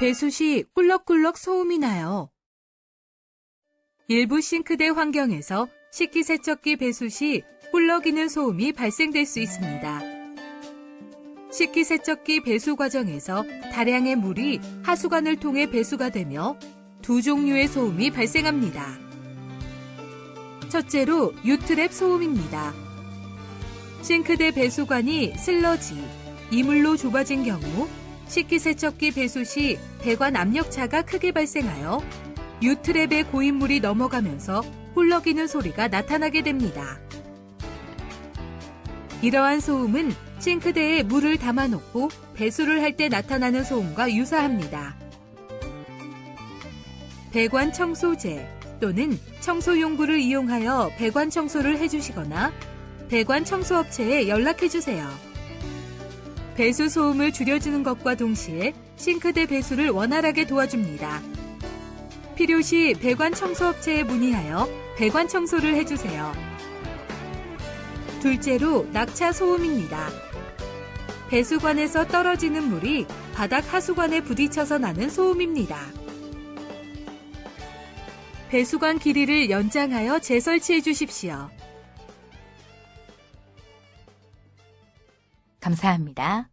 배수 시 꿀럭꿀럭 소음이 나요. 일부 싱크대 환경에서 식기세척기 배수 시 꿀럭이는 소음이 발생될 수 있습니다. 식기세척기 배수 과정에서 다량의 물이 하수관을 통해 배수가 되며 두 종류의 소음이 발생합니다. 첫째로 유트랩 소음입니다. 싱크대 배수관이 슬러지, 이물로 좁아진 경우 식기세척기 배수 시 배관 압력차가 크게 발생하여 유트랩의 고인물이 넘어가면서 꿀럭이는 소리가 나타나게 됩니다. 이러한 소음은 싱크대에 물을 담아놓고 배수를 할 때 나타나는 소음과 유사합니다. 배관 청소제 또는 청소용구를 이용하여 배관 청소를 해주시거나 배관 청소업체에 연락해주세요. 배수 소음을 줄여주는 것과 동시에 싱크대 배수를 원활하게 도와줍니다. 필요시 배관 청소업체에 문의하여 배관 청소를 해주세요. 둘째로 낙차 소음입니다. 배수관에서 떨어지는 물이 바닥 하수관에 부딪혀서 나는 소음입니다. 배수관 길이를 연장하여 재설치해 주십시오. 감사합니다.